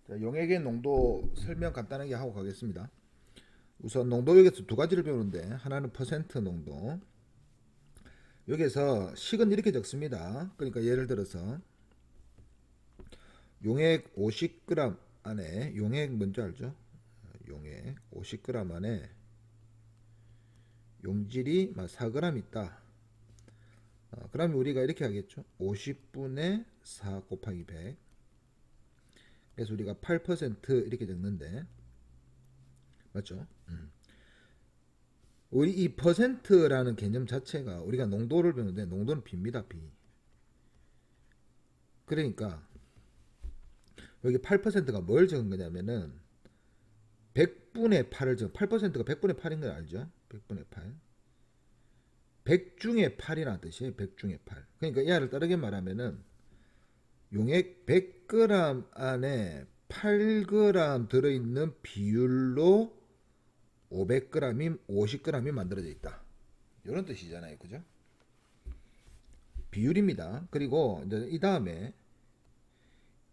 자, 용액의 농도 설명 간단하게 하고 가겠습니다. 우선 농도역에서 두 가지를 배우는데 하나는 퍼센트 농도. 여기서 식은 이렇게 적습니다. 그러니까 예를 들어서 용액 50g 안에 용액 뭔지 알죠? 용액 50g 안에 용질이 4g 있다. 그러면 우리가 이렇게 하겠죠. 50분의 4 곱하기 100. 그래서 우리가 8% 이렇게 적는데 맞죠? 우리 이 퍼센트라는 개념 자체가 우리가 농도를 배우는데 농도는 비입니다. 비. 그러니까 여기 8%가 뭘 적은 거냐면은 100분의 8을 적은 8%가 100분의 8인 걸 알죠? 100분의 8. 100 중에 8이라는 뜻이에요. 100 중에 8. 그러니까 이하를 다르게 말하면은 용액 100g 안에 8g 들어있는 비율로 500g이 50g이 만들어져 있다. 이런 뜻이잖아요. 그죠? 비율입니다. 그리고 이제 이 다음에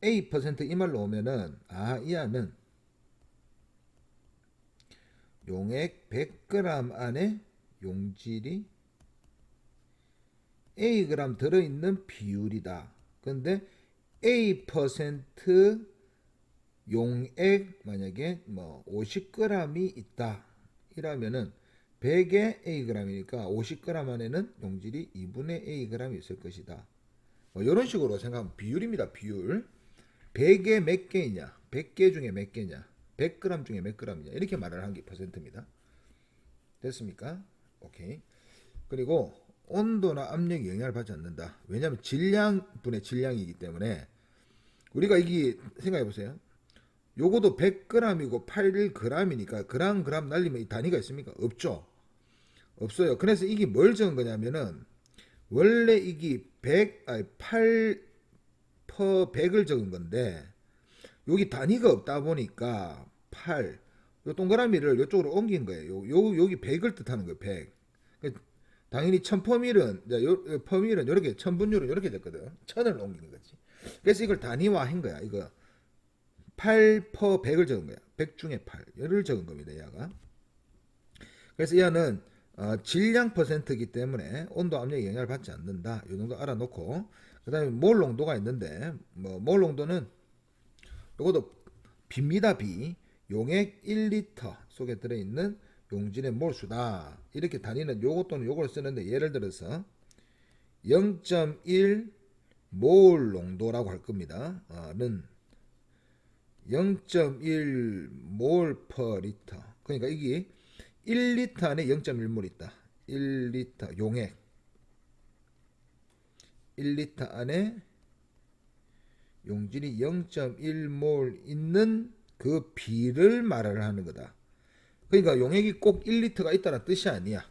A% 이 말로 오면은 이 안은 용액 100g 안에 용질이 Ag 들어있는 비율이다. 근데 A% 용액 만약에 50g이 있다. 이라면은 100에 Ag이니까 50g 안에는 용질이 2분의 Ag이 있을 것이다. 이런 식으로 생각하면 비율입니다. 비율. 100에 몇 개이냐? 100개 중에 몇 개냐? 100g 중에 몇 g이냐? 이렇게 말을 한 게 퍼센트입니다. 됐습니까? 오케이. 그리고 온도나 압력이 영향을 받지 않는다. 왜냐하면 질량분의 질량이기 때문에 우리가 이게 생각해 보세요. 요거도 100g이고 8g이니까 그램 날리면 이 단위가 있습니까? 없죠. 없어요. 그래서 이게 뭘 적은 거냐면은 원래 이게 8 퍼 100을 적은 건데 여기 단위가 없다 보니까 8, 요 동그라미를 이쪽으로 옮긴 거예요. 여기 100을 뜻하는 거예요. 100. 당연히 1000퍼밀은 퍼밀은 이렇게 1000분율은 이렇게 됐거든. 1000을 옮긴 거지. 그래서 이걸 단위화한 거야. 이거 8 퍼 100을 적은 거야. 100 중에 8. 를 적은 겁니다. 얘가. 그래서 얘는 질량 퍼센트이기 때문에 온도 압력에 영향을 받지 않는다. 이 정도 알아놓고 그다음에 몰 농도가 있는데 몰 농도는 이것도 비입니다. 비. 용액 1리터 속에 들어있는 용질의 몰수다. 이렇게 단위는 요것 또는 요걸 쓰는데 예를 들어서 0.1 몰 농도라고 할 겁니다. 는 0.1 몰 퍼 리터. 그러니까 이게 1리터 안에 0.1몰 있다. 1리터 용액 1리터 안에 용질이 0.1몰 있는 그 비를 말을 하는 거다. 그러니까 용액이 꼭 1리터가 있다는 뜻이 아니야.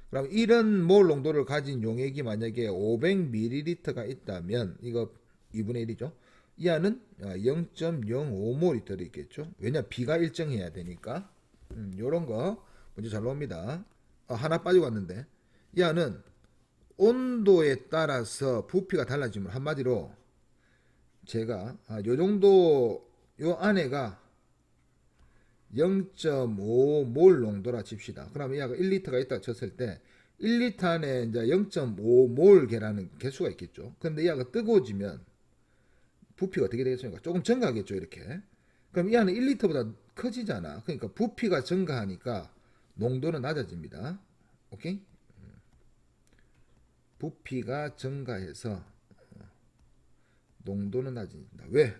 그럼 이런 몰 농도를 가진 용액이 만약에 500ml가 있다면 이거 2분의 1이죠. 이 안은 0.05몰이 들어있겠죠. 왜냐 비가 일정해야 되니까. 요런 거 먼저 잘 나옵니다. 하나 빠지고 왔는데 이 안은 온도에 따라서 부피가 달라지면 한마디로 제가 요 정도 요 안에가 0.5몰 농도라 칩시다. 그러면 얘가 1리터가 있다 쳤을 때 1리터 안에 이제 0.5몰 계라는 개수가 있겠죠. 근데 얘가 뜨거워지면 부피가 어떻게 되겠습니까? 조금 증가하겠죠, 이렇게. 그럼 이 안에 1리터보다 커지잖아. 그러니까 부피가 증가하니까 농도는 낮아집니다. 오케이? 부피가 증가해서 농도는 낮아진다. 왜?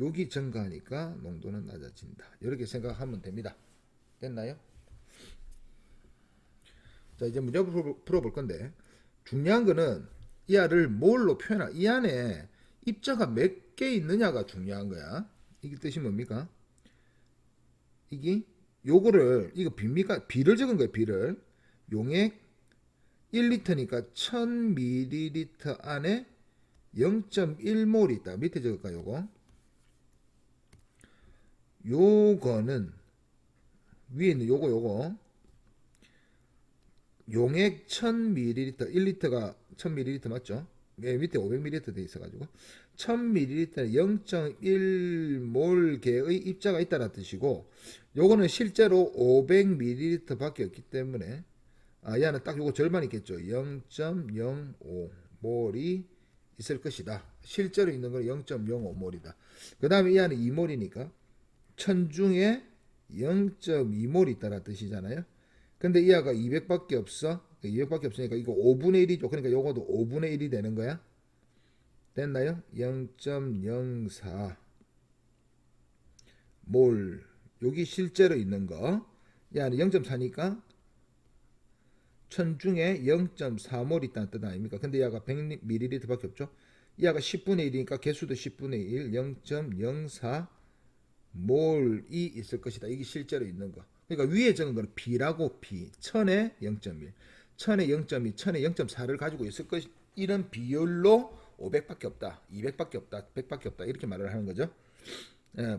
여기 증가하니까 농도는 낮아진다. 이렇게 생각하면 됩니다. 됐나요? 자, 이제 문제 풀어볼 건데 중요한 거는 이 알을 뭘로 표현할 이 안에 입자가 몇 개 있느냐가 중요한 거야. 이게 뜻이 뭡니까? 이게 요거를 이거 비입니까? 비를 적은 거예요. 비를 용액 1리터니까 1000ml 안에 0.1몰이 있다. 밑에 적을까 요거? 요거는 위에 있는 요거 용액 1000ml 1리터가 1000ml 맞죠? 밑에 500ml 돼 있어가지고 1000ml에 0.1몰계의 입자가 있다는 뜻이고, 요거는 실제로 500ml 밖에 없기 때문에 얘는 딱 요거 절반 있겠죠. 0.05몰이 있을 것이다. 실제로 있는 건 0.05몰이다. 그 다음에 이 안에 2몰이니까 1000 중에 0.2몰 있다는 뜻이잖아요. 근데 이 아가 200밖에 없어. 200밖에 없으니까 이거 5분의 1이죠. 그러니까 요거도 5분의 1이 되는 거야. 됐나요? 0.04 몰. 여기 실제로 있는 거. 이 안에 0.4니까 1000 중에 0.4몰 있다는 뜻 아닙니까? 근데 얘가 100ml 밖에 없죠. 얘가 10분의 1이니까 개수도 10분의 1, 0.04 몰이 있을 것이다. 이게 실제로 있는 거. 그러니까 위에 적은 거는 B라고, B. 1000에 0.1, 1000에 0.2, 1000에 0.4를 가지고 있을 것. 이런 비율로 500밖에 없다, 200밖에 없다, 100밖에 없다, 이렇게 말을 하는 거죠.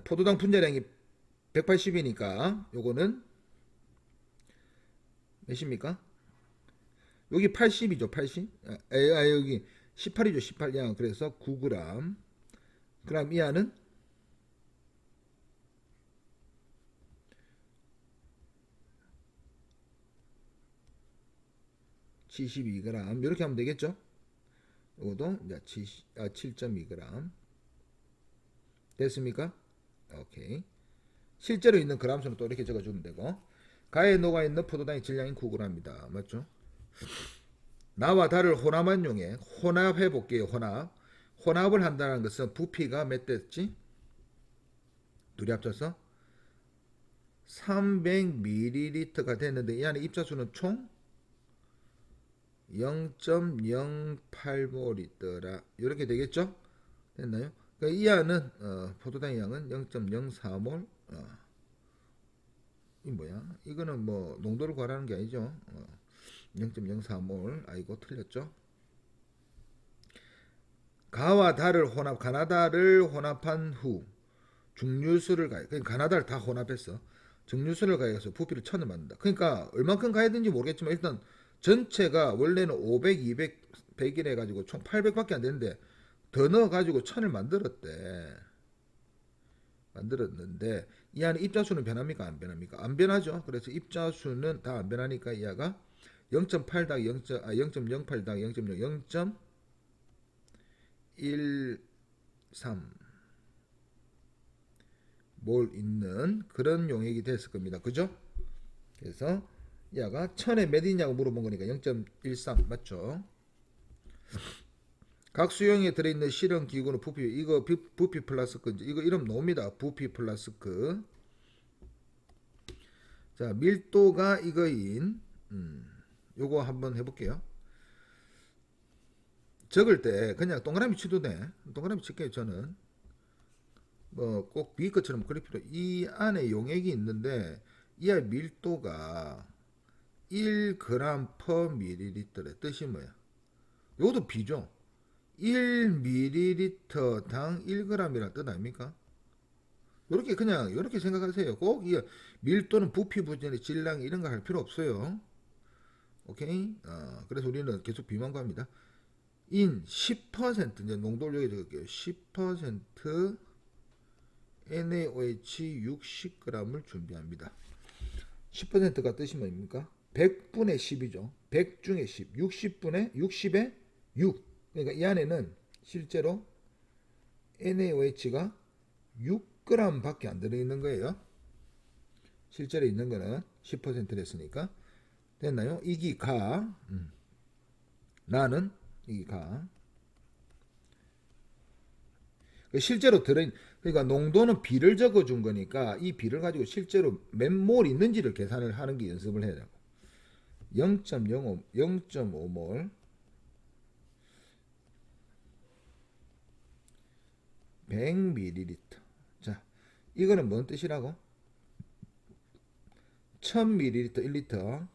포도당 분자량이 180이니까 요거는 몇입니까? 여기 80이죠, 80. 여기 18이죠, 18량. 그래서 9g. 그럼 이 안은 72g. 이렇게 하면 되겠죠? 이것도 이제 7.2g. 됐습니까? 오케이. 실제로 있는 그람수는 또 이렇게 적어주면 되고, 가에 녹아있는 포도당의 질량인 9g입니다. 맞죠? 나와 달을 혼합한 용에 혼합해 볼게요. 혼합을 한다는 것은 부피가 몇 됐지? 둘이 합쳐서 300ml가 됐는데 이 안에 입자수는 총 0.08몰 있더라. 이렇게 되겠죠? 됐나요? 그러니까 이 안은 포도당의 양은 0.04몰. 이 뭐야? 이거는 뭐 농도를 구하라는 게 아니죠. 0.04몰. 아이고 틀렸죠? 가와 달을 가나다를 혼합한 후 중류수를 가해. 그러니까 가나다를 다 혼합했어. 증류수를 가해서 부피를 1000을 만든다. 그러니까 얼만큼 가야 되는지 모르겠지만 일단 전체가 원래는 500, 200, 100일 해가지고 총 800밖에 안 되는데 더 넣어가지고 1000을 만들었는데 이 안에 입자수는 변합니까? 안 변합니까? 안 변하죠. 그래서 입자수는 다 안 변하니까 이하가 0.8 당 0.08 당 0.0 0.13 몰 있는 그런 용액이 됐을 겁니다. 그죠? 그래서 야가 1000에 몇 있냐고 물어본 거니까 0.13 맞죠? 각 수용에 들어있는 실험 기구는 부피, 이거 부피 플라스크, 이거 이름 나옵니다. 부피 플라스크. 자, 밀도가 이거인 요거 한번 해볼게요. 적을 때 그냥 동그라미 치도 돼. 동그라미 칠게요. 저는 뭐 꼭 B 것처럼 그럴 필요. 이 안에 용액이 있는데 이 안에 밀도가 1g/ml의 뜻이 뭐야? 요것도 B죠. 1ml당 1g이라는 뜻 아닙니까? 이렇게 그냥 이렇게 생각하세요. 꼭 이 밀도는 부피 분자의 질량 이런 거 할 필요 없어요. 오케이? 그래서 우리는 계속 B만 구합니다. 인 10% 이제 농도를 여기 적을게요. 10% NaOH 60g을 준비합니다. 10%가 뜻이 뭡니까? 100분의 10이죠. 100 중에 10. 60분의 60의 6. 그러니까 이 안에는 실제로 NaOH가 6g 밖에 안 들어있는 거예요. 실제로 있는 거는 10%랬으니까. 됐나요? 이기 가. 나는 이기 가. 실제로 그러니까 농도는 B를 적어준 거니까 이 B를 가지고 실제로 몇 몰 있는지를 계산을 하는 게 연습을 해야 되고. 0.05, 0.5몰 100ml. 자, 이거는 뭔 뜻이라고? 1000ml, 1리터.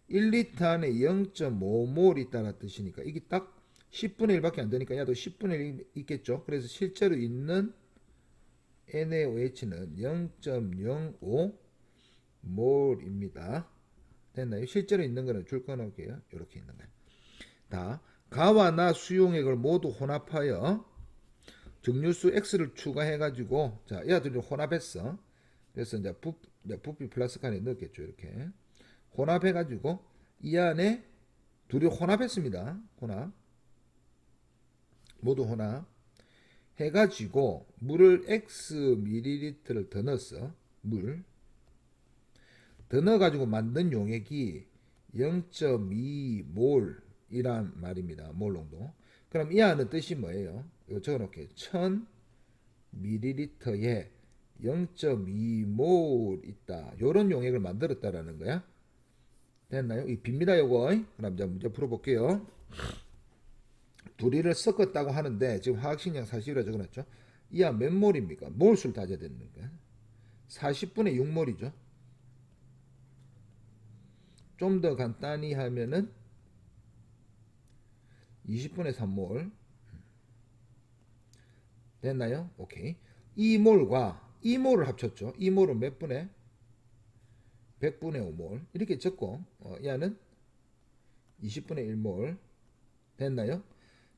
1리터 안에 0.5몰 있다는 뜻이니까 이게 딱 10분의 1밖에 안 되니까 야도 10분의 1 있겠죠. 그래서 실제로 있는 NaOH는 0.05몰입니다. 됐나요? 실제로 있는 거는 줄 꺼놓을게요. 이렇게 있는 거예요. 다 가와 나 수용액을 모두 혼합하여 정류수 X를 추가해가지고 자, 이 아들을 혼합했어. 그래서 이제 부피 플러스 칸에 넣겠죠. 이렇게 혼합해가지고 이 안에 둘이 혼합했습니다. 혼합 모두 혼합 해가지고 물을 X ml를 더 넣었어. 물 더 넣어가지고 만든 용액이 0.2몰 이란 말입니다. 몰 농도. 그럼 이 안은 뜻이 뭐예요? 이거 적어놓게 1000ml에 0.2몰 있다. 요런 용액을 만들었다라는 거야. 됐나요? 이 빕니다 요거. 그럼 이제 문제 풀어볼게요. 둘이를 섞었다고 하는데 지금 화학식량 40이라 적어놨죠. 이 안 몇 몰입니까? 몰수를 따져야 되는 거야. 40분의 6몰이죠. 좀 더 간단히 하면은 20분의 3몰. 됐나요? 오케이. 2몰과 2몰을 합쳤죠. 2몰은 몇 분의? 100분의 5몰. 이렇게 적고 얘는 20분의 1몰. 됐나요?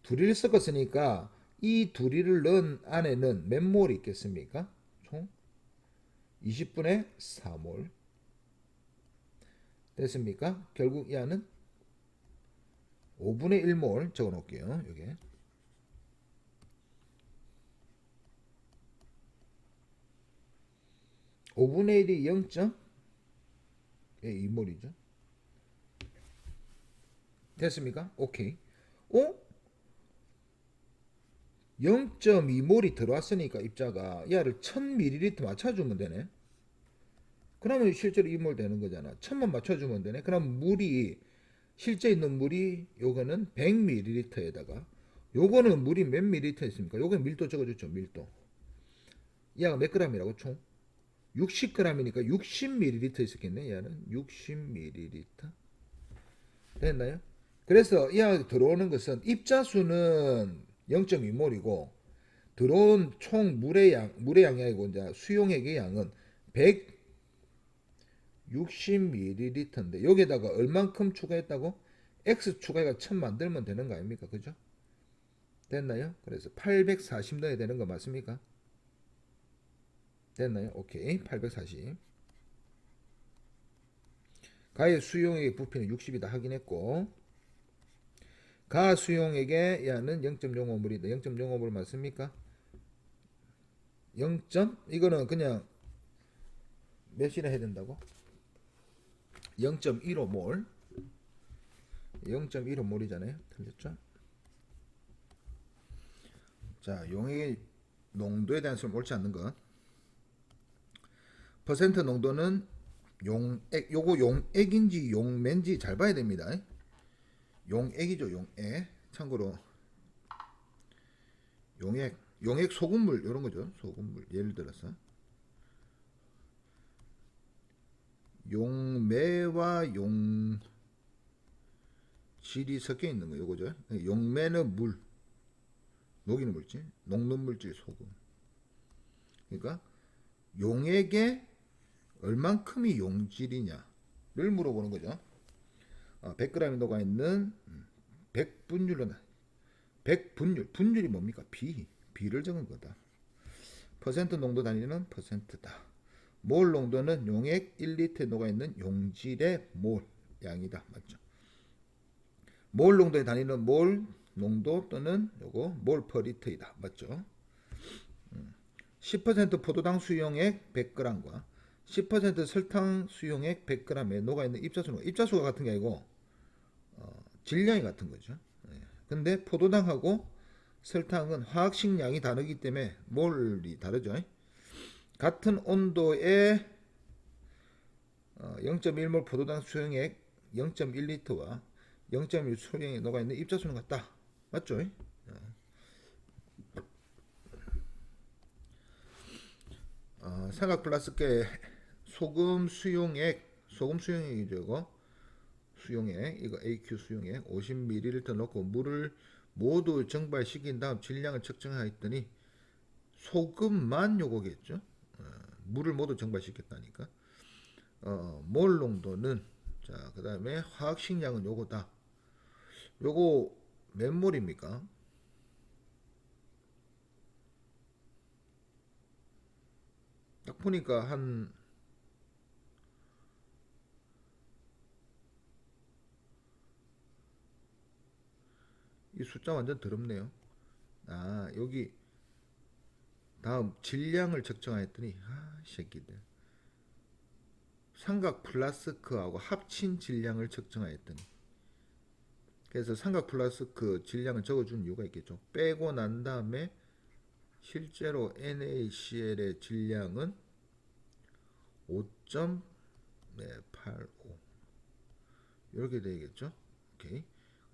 둘이를 섞었으니까 이 둘이를 넣은 안에는 몇 몰이 있겠습니까? 총 20분의 4몰. 됐습니까? 결국 이 안은 5분의 1몰 적어 놓을게요. 여기. 5분의 1이 0.2몰이죠. 됐습니까? 오케이. 0.2몰이 들어왔으니까 입자가 얘를 1000ml 맞춰주면 되네. 그러면 실제로 2몰 되는 거잖아. 1000만 맞춰주면 되네. 그럼 물이 실제 있는 물이 요거는 100ml에다가 요거는 물이 몇 ml 있습니까? 요거는 밀도 적어줬죠. 밀도. 얘가 몇 g이라고 총? 60g이니까 60ml 있었겠네. 얘는 60ml. 됐나요? 그래서 이 안에 들어오는 것은 입자수는 0.2몰이고 들어온 총 물의 양이 아니고 이제 수용액의 양은 160ml인데 여기에다가 얼만큼 추가했다고? X 추가해가 1000 만들면 되는 거 아닙니까? 그죠? 됐나요? 그래서 840 넣어야 되는 거 맞습니까? 됐나요? 오케이. 840. 가의 수용액의 부피는 60이다 확인했고 가 수용액의 야는 0.05몰이다. 0.05몰 맞습니까? 0. 이거는 그냥 몇이나 해야 된다고? 0.15몰. 0.15몰이잖아요. 틀렸죠? 자, 용액의 농도에 대한 수는 옳지 않는 것. 퍼센트 농도는 용액, 요거 용액인지 용매인지 잘 봐야 됩니다. 용액이죠, 용액. 참고로 용액 소금물 이런 거죠. 소금물. 예를 들어서 용매와 용질이 섞여 있는 거 요거죠. 용매는 물, 녹이는 물질, 녹는 물질 소금. 그러니까 용액에 얼만큼이 용질이냐를 물어보는 거죠. 100g이 녹아 있는 100분율은 100분율, 분율이 뭡니까? 비를 적은 거다. 퍼센트 농도 단위는 퍼센트다. 몰 농도는 용액 1리터에 녹아 있는 용질의 몰 양이다. 맞죠? 몰 농도의 단위는 몰 농도 또는 요거 몰 퍼 리터이다. 맞죠? 10% 포도당 수용액 100g과 10% 설탕 수용액 100g에 녹아 있는 입자수가 같은 게 아니고 질량이 같은 거죠. 근데 포도당하고 설탕은 화학식량이 다르기 때문에 몰이 다르죠. 같은 온도에 0.1몰 포도당 수용액 0.1리터와 0.1 수용액이 녹아 있는 입자수는 같다. 맞죠? 삼각 플라스크에 소금 수용액이죠. 이거 수용액, 이거 AQ 수용액 50ml 넣고 물을 모두 증발시킨 다음 질량을 측정하였더니 소금만 요거겠죠. 물을 모두 증발시켰다니까. 몰 농도는 자, 그다음에 화학식량은 요거다. 요거 몇 몰입니까? 딱 보니까 한 이 숫자 완전 더럽네요. 아, 여기 다음 질량을 측정했더니 이 새끼들 삼각 플라스크하고 합친 질량을 측정했더니 그래서 삼각 플라스크 질량을 적어준 이유가 있겠죠. 빼고 난 다음에 실제로 NaCl의 질량은 5.85 이렇게 되겠죠. 오케이.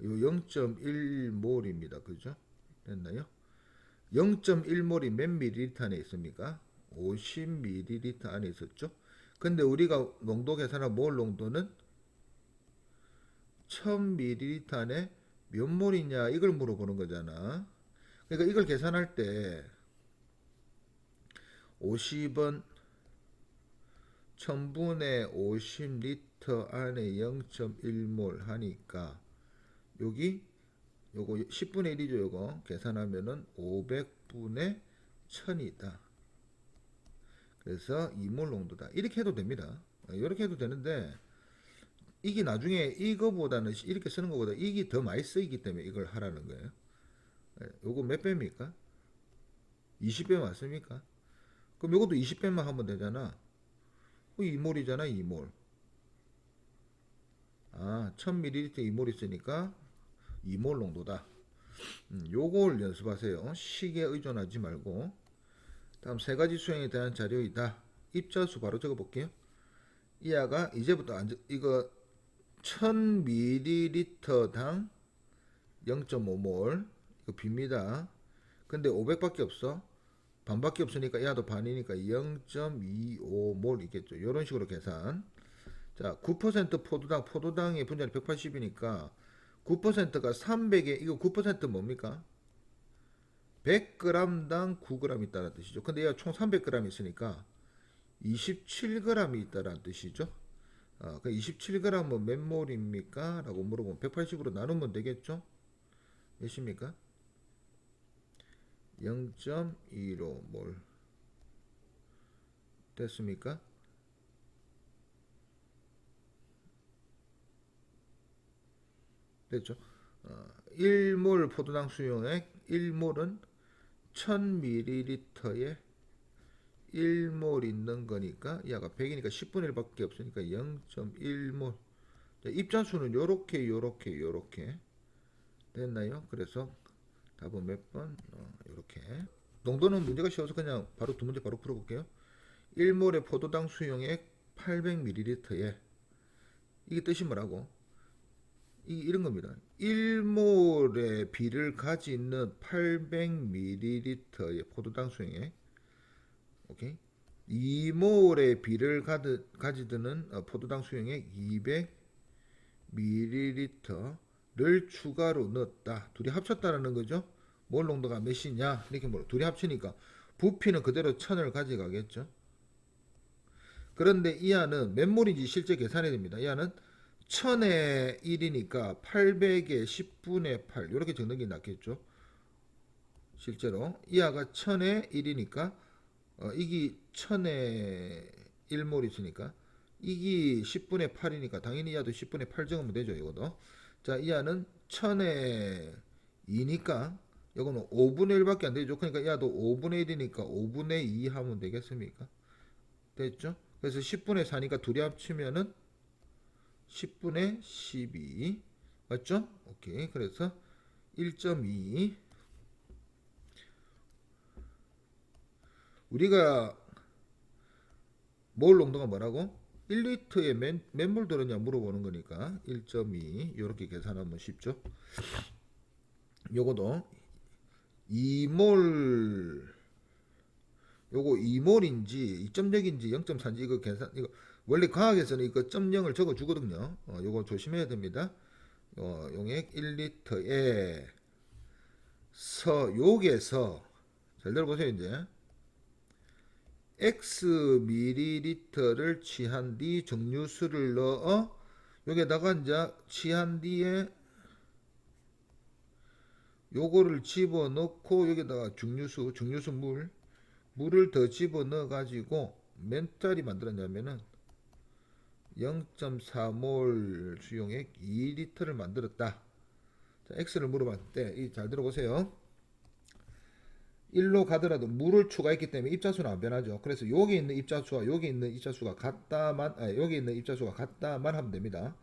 요 0.1몰입니다. 그죠? 됐나요? 0.1몰이 몇 ml 안에 있습니까? 50ml 안에 있었죠. 근데 우리가 농도 계산한 몰 농도는 1000ml 안에 몇 몰이냐 이걸 물어보는 거잖아. 그러니까 이걸 계산할 때 50은 1000분의 50리터 안에 0.1몰 하니까 여기 요거 10분의 1이죠. 요거 계산하면은 500분의 1000이다. 그래서 2몰 농도다. 이렇게 해도 됩니다. 이렇게 해도 되는데 이게 나중에 이거보다는 이렇게 쓰는 것보다 이게 더 많이 쓰이기 때문에 이걸 하라는 거예요. 요거 몇 배입니까? 20배 맞습니까? 그럼 요것도 20배만 하면 되잖아. 2몰이잖아, 2몰. 아, 1000ml 2몰 있으니까 2몰 농도다. 요걸 연습하세요. 식에 의존하지 말고. 다음 세 가지 수행에 대한 자료이다. 입자수 바로 적어볼게요. 이하가 이제부터 이거 1000ml당 0.5몰 이거 빕니다. 근데 500밖에 없어. 반밖에 없으니까 야도 반이니까 0.25몰 있겠죠. 이런 식으로 계산. 자, 9% 포도당의 분자율 180이니까 9%가 300에 이거 9% 뭡니까? 100g당 9g 있다는 뜻이죠. 근데 얘가 총 300g 있으니까 27g이 있다는 뜻이죠. 그 27g은 몇 몰입니까? 라고 물어보면 180으로 나누면 되겠죠? 몇입니까? 0.15몰 됐습니까? 됐죠? 1몰 포도당 수용액 1몰은 1000ml에 1몰 있는 거니까 얘가 100이니까 10분의 1밖에 없으니까 0.1몰. 입자수는 요렇게 됐나요? 그래서 답은 몇 번? 요렇게. 농도는 문제가 쉬워서 그냥 바로 두 문제 바로 풀어볼게요. 1몰의 포도당 수용액 800ml에 이게 뜻이 뭐라고? 이런 겁니다. 1몰의 비를 가지는 800ml의 포도당 수용액, 오케이. 2몰의 비를 가지드는 포도당 수용액 200ml를 추가로 넣었다. 둘이 합쳤다는 거죠. 몰 농도가 몇이냐 이렇게 물어. 둘이 합치니까 부피는 그대로 1000을 가져가겠죠. 그런데 이 안은 몇 몰인지 실제 계산해야 됩니다. 이 안은 1000에 1이니까 800에 10분의 8 이렇게 적는 게 낫겠죠. 실제로 이하가 1000에 1이니까 이게 1000에 1몰 있으니까 이게 10분의 8이니까 당연히 이하도 10분의 8 적으면 되죠. 이거도. 자, 이하는 1000에 2니까 이거는 5분의 1밖에 안 되죠. 그러니까 이하도 5분의 1이니까 5분의 2 하면 되겠습니까? 됐죠? 그래서 10분의 4니까 둘이 합치면은 10분의 12 맞죠? 오케이. 그래서 1.2 우리가 몰 농도가 뭐라고? 1리터에 몇 몰 들었냐 물어보는 거니까 1.2 이렇게 계산하면 쉽죠. 요거도 2몰 요거 2몰인지 2.0인지 0.4인지 이거 계산 이거 원래 과학에서는 이거 점 0을 적어 주거든요. 요거 조심해야 됩니다. 용액 1리터에 요게서 잘 들어보세요. 이제 X ml를 취한 뒤 정류수를 넣어 여기에다가 이제 취한 뒤에 요거를 집어넣고 여기다가 중류수 물을 더 집어넣어 가지고 몇 자리 만들었냐면은 0.4몰 수용액 2리터를 만들었다. 자, X를 물어봤을 때 잘 들어보세요. 1로 가더라도 물을 추가했기 때문에 입자수는 안 변하죠. 그래서 여기 있는 입자수와 여기 있는 입자수가 같다만, 여기 있는 입자수가 같다만 하면 됩니다.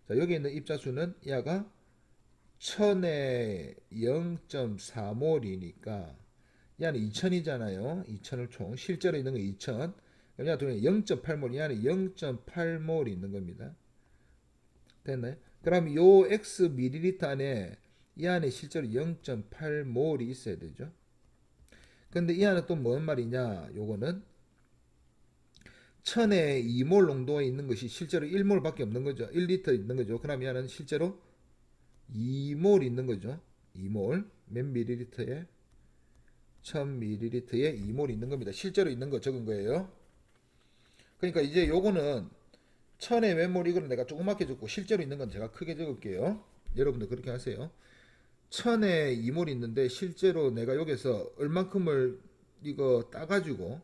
자, 여기 있는 입자수는 야가 1000에 0.4몰이니까 야는 2000이잖아요. 2000을 총 실제로 있는 거 2000. 그럼 야 돈에 0.8몰, 야는 0.8몰이 있는 겁니다. 됐나요? 그럼 요 X 밀리리터 안에 이 안에 실제로 0.8몰이 있어야 되죠. 근데 이 안에 또 뭔 말이냐? 요거는 1000에 2몰 농도에 있는 것이 실제로 1몰밖에 없는 거죠. 1리터 있는 거죠. 그럼 이 안은 실제로 2몰 있는 거죠. 2몰. 몇 밀리리터에? 1000ml에 2몰 있는 겁니다. 실제로 있는 거 적은 거예요. 그러니까 이제 요거는 1000에 몇 몰 이거는 내가 조그맣게 적고 실제로 있는 건 제가 크게 적을게요. 여러분들 그렇게 하세요. 1000에 2몰 있는데 실제로 내가 여기서 얼만큼을 이거 따가지고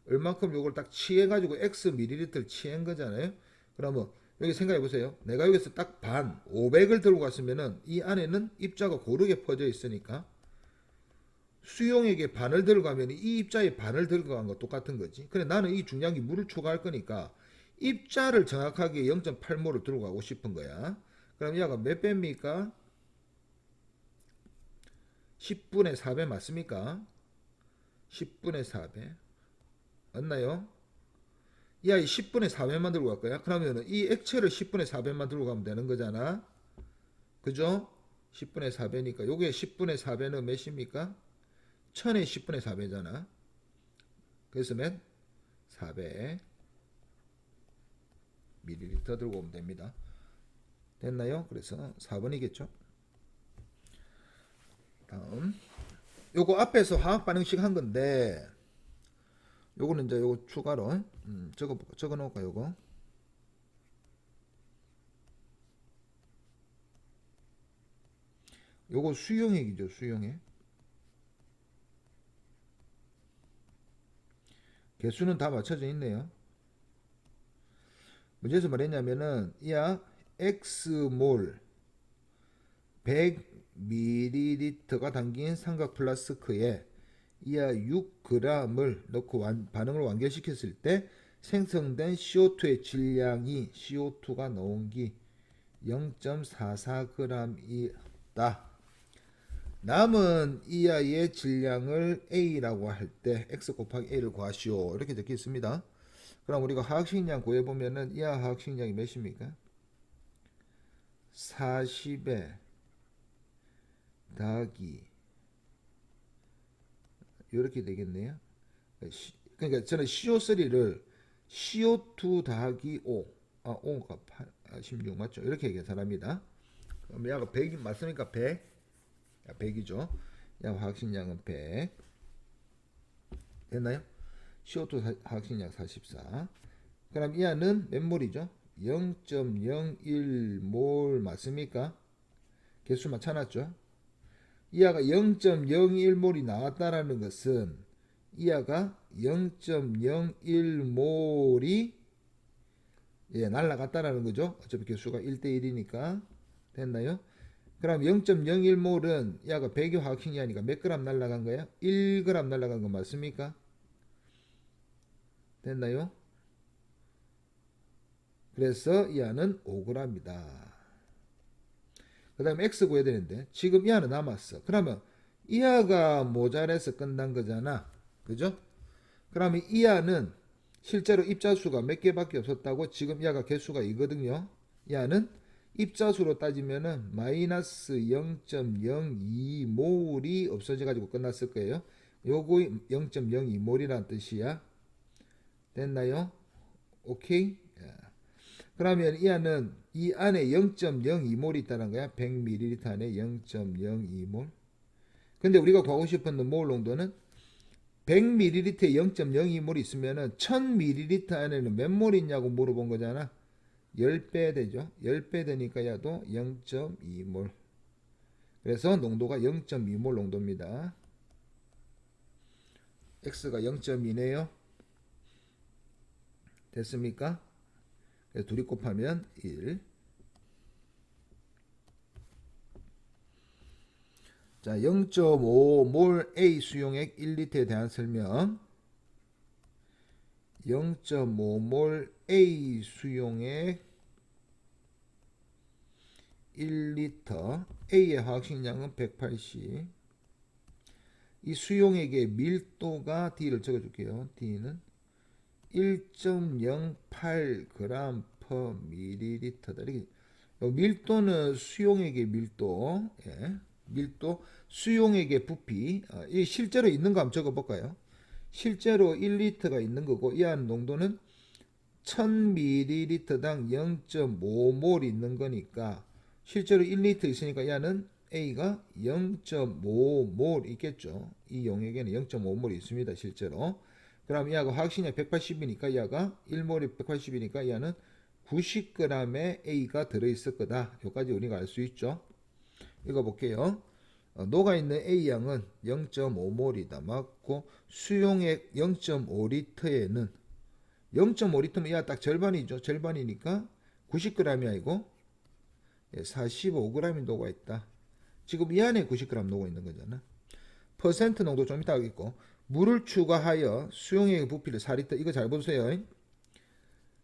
얼만큼 요걸 딱 취해가지고 X 밀리리터를 취한 거잖아요. 그러면 여기 생각해 보세요. 내가 여기서 딱 반 500을 들고 갔으면은 이 안에는 입자가 고르게 퍼져 있으니까 수용액의 반을 들어가면 이 입자의 반을 들어간 거 똑같은 거지. 그래 나는 이 중량기 물을 추가할 거니까 입자를 정확하게 0.8몰을 들고 가고 싶은 거야. 그럼 얘가 몇 배입니까? 10분의 4배 맞습니까? 10분의 4배. 맞나요? 야, 이 10분의 4배만 들고 갈 거야? 그러면 이 액체를 10분의 4배만 들고 가면 되는 거잖아. 그죠? 10분의 4배니까 요게 10분의 4배는 몇입니까? 1000의 10분의 4배잖아. 그래서 몇? 400 밀리리터 들고 오면 됩니다. 됐나요? 그래서 4번이겠죠. 다음 요거 앞에서 화학 반응식 한 건데 요거는 이제 요거 추가로 적어 놓을까 요거. 요거 수용액이죠. 수용액. 개수는 다 맞춰져 있네요. 문제에서 말했냐면은 이야 X몰 100ml가 담긴 삼각 플라스크에 이하 6g을 넣고 반응을 완결시켰을 때 생성된 CO2의 질량이 CO2가 나온기 0.44g이다. 남은 이하의 질량을 A라고 할 때 X 곱하기 A를 구하시오. 이렇게 적혀 있습니다. 그럼 우리가 화학식량 구해보면은 이하 화학식량이 몇입니까? 40에 더하기 이렇게 되겠네요. 그러니까 저는 CO3를 CO2 더하기 5, 5가 16 맞죠? 이렇게 계산합니다. 그럼 야가 100이 맞습니까? 100? 100이죠. 야 화학식량은 100. 됐나요? CO2 화학식량 44. 그럼 이 안은 몇 몰이죠? 0.01몰 맞습니까? 개수 맞춰놨죠? 이하가 0.01몰이 나왔다라는 것은 이하가 0.01몰이 날라갔다라는 거죠. 어차피 개수가 1대1이니까. 됐나요? 그럼 0.01몰은 이하가 100의 화학식량이니까 몇 그램 날라간 거야? 1g 날라간 거 맞습니까? 됐나요? 그래서 이하는 5g이다. 그 다음에 X 구해야 되는데 지금 이하는 남았어. 그러면 이하가 모자라서 끝난 거잖아. 그죠? 그러면 이하는 실제로 입자수가 몇 개밖에 없었다고 지금 이하가 개수가 이거든요. 이하는 입자수로 따지면은 마이너스 0.02몰이 없어져 가지고 끝났을 거예요. 요거 0.02몰이라는 뜻이야. 됐나요? 오케이? 그러면 이 안은 이 안에 0.02몰이 있다는 거야. 100ml 안에 0.02몰. 근데 우리가 구하고 싶은 몰 농도는 100ml에 0.02몰이 있으면은 1000ml 안에는 몇 몰이 있냐고 물어본 거잖아. 10배 되죠. 10배 되니까 야도 0.2몰. 그래서 농도가 0.2몰 농도입니다. x가 0.2네요. 됐습니까? 그래서 둘이 곱하면 1. 자, 0.5몰 A 수용액 1리터에 대한 설명. 0.5몰 A 수용액 1리터. A의 화학식량은 180. 이 수용액의 밀도가 D를 적어줄게요. D는 1.08g per ml다. 밀도는 수용액의 밀도, 예. 밀도, 수용액의 부피. 이 실제로 있는 거 한번 적어볼까요? 실제로 1리터가 있는 거고 이 안 농도는 1000ml당 0.5몰 있는 거니까 실제로 1리터 있으니까 이 안은 A가 0.5몰 있겠죠. 이 용액에는 0.5몰 있습니다. 실제로. 그럼 이 아가 화학식량 180이니까 이 아가 1몰이 180이니까 이 아는 90g의 A가 들어있을 거다. 여기까지 우리가 알 수 있죠. 읽어볼게요. 녹아있는 A양은 0.5몰이다. 맞고 수용액 0.5리터에는 0.5리터면 야 딱 절반이죠. 절반이니까 90g이 아니고 45g이 녹아있다. 지금 이 안에 90g 녹아있는 거잖아. 퍼센트 농도 좀 이따 하겠고 물을 추가하여 수용액의 부피를 4리터. 이거 잘 보세요.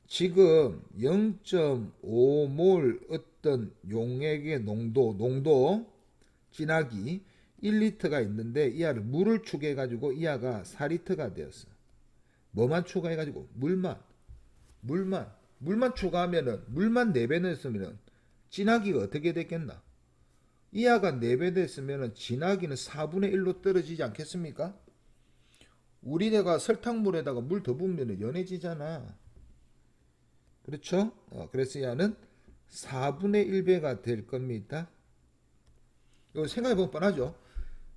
지금 0.5몰 어떤 용액의 농도 진하기 1리터가 있는데 이 아를 물을 추가해 가지고 이 아가 4리터가 되었어. 뭐만 추가해 가지고 물만 추가하면은 물만 4배 넣었으면은 진하기가 어떻게 됐겠나? 이 아가 4배 됐으면은 진하기는 4분의 1로 떨어지지 않겠습니까? 우리네가 설탕물에다가 물 더 부으면 연해지잖아. 그렇죠? 그래서 이 아는 4분의 1배가 될 겁니다. 이거 생각해보면 뻔하죠.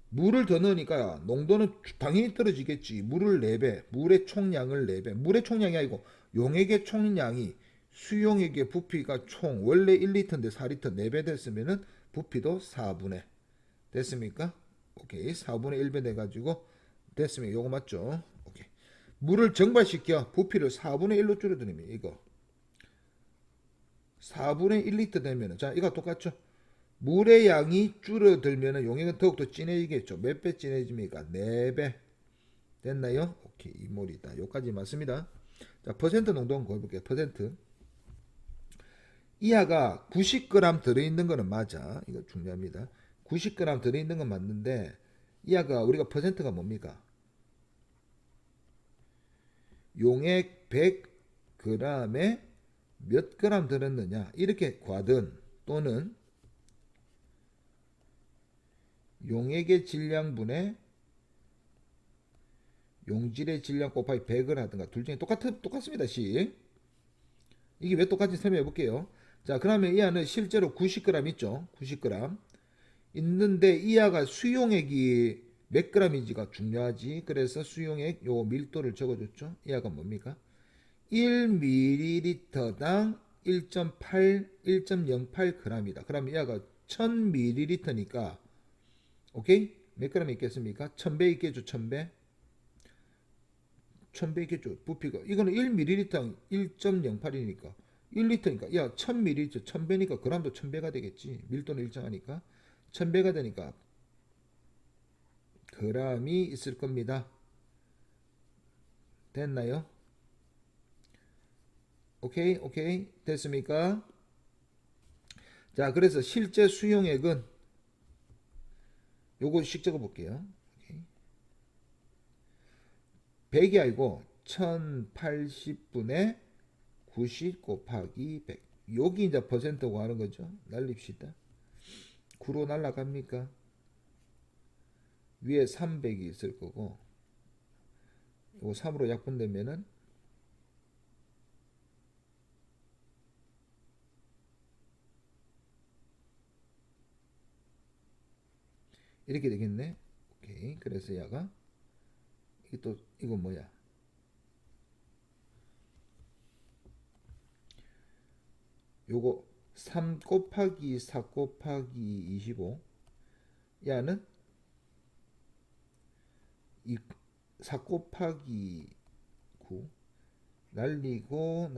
물을 더 넣으니까 농도는 당연히 떨어지겠지. 물을 4배, 물의 총량을 4배. 물의 총량이 아니고 용액의 총량이 수용액의 부피가 총 원래 1리터인데 4리터 4배 됐으면은 부피도 4분의 됐습니까? 오케이. 4분의 1배 돼가지고 됐습니다. 요거 맞죠? 오케이. 물을 증발시켜 부피를 4분의 1로 줄여드립니다. 이거 4분의 1리터 되면은 자 이거 똑같죠? 물의 양이 줄어들면 용액은 더욱더 진해지겠죠. 몇 배 진해집니까? 4배. 됐나요? 오케이. 2몰이다. 여기까지 맞습니다. 자, 퍼센트 농도 한번 볼게요. 퍼센트. 이하가 90g 들어있는 거는 맞아. 이거 중요합니다. 90g 들어있는 건 맞는데 이하가 우리가 퍼센트가 뭡니까? 용액 100g에 몇 g 들었느냐 이렇게 과든 또는 용액의 질량분의 용질의 질량 곱하기 100을 하든가 둘 중에 똑같습니다. 식. 이게 왜 똑같은지 설명해 볼게요. 자, 그러면 이 안은 실제로 90g 있죠. 90g 있는데 이 아가 수용액이 몇 g인지가 중요하지. 그래서 수용액 요 밀도를 적어줬죠. 이 아가 뭡니까? 1ml당 1.08g이다. 그러면 이 아가 1000ml니까 오케이? 몇 g 있겠습니까? 1000배 있겠죠. 1000배. 1000배 있겠죠. 부피가. 이거는 1ml당 1.08이니까 1리터니까 야 1000ml 1000배니까 그람도 1000배가 되겠지. 밀도는 일정하니까 1000배가 되니까 그람이 있을 겁니다. 됐나요? 오케이 됐습니까? 자, 그래서 실제 수용액은 요거씩 적어 볼게요. 100이 아니고 1080분의 90 곱하기 100. 여기 이제 퍼센트고 하는 거죠. 날립시다. 9로 날라갑니까? 위에 300이 있을 거고 요거 3으로 약분되면은 이렇게 되겠네. 오케이. 그래서 야가 이거 뭐야? 요거 3 곱하기 4 곱하기 25 야는 이 4 곱하기 9 날리고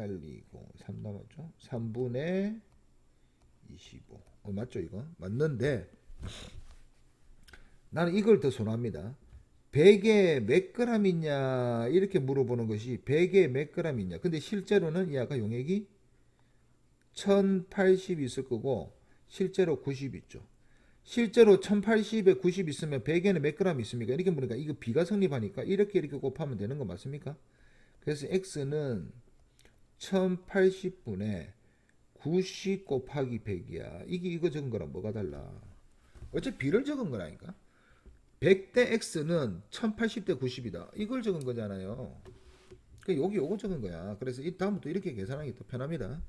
3 남았죠. 3분의 25. 맞죠 이거? 맞는데 나는 이걸 더 선호합니다. 100에 몇 그램 있냐 이렇게 물어보는 것이 100에 몇 그램 있냐. 근데 실제로는 이 아까 용액이 1080 있을 거고 실제로 90 있죠. 실제로 1080에 90 있으면 100에는 몇 그램 있습니까? 이렇게 보니까 이거 비가 성립하니까 이렇게 곱하면 되는 거 맞습니까? 그래서 x는 1080분의 90 곱하기 100이야. 이게 이거 적은 거랑 뭐가 달라? 어차피 비를 적은 거라니까. 100대 x는 1080대 90이다. 이걸 적은 거잖아요. 여기 요거 적은 거야. 그래서 이 다음부터 이렇게 계산하기 더 편합니다.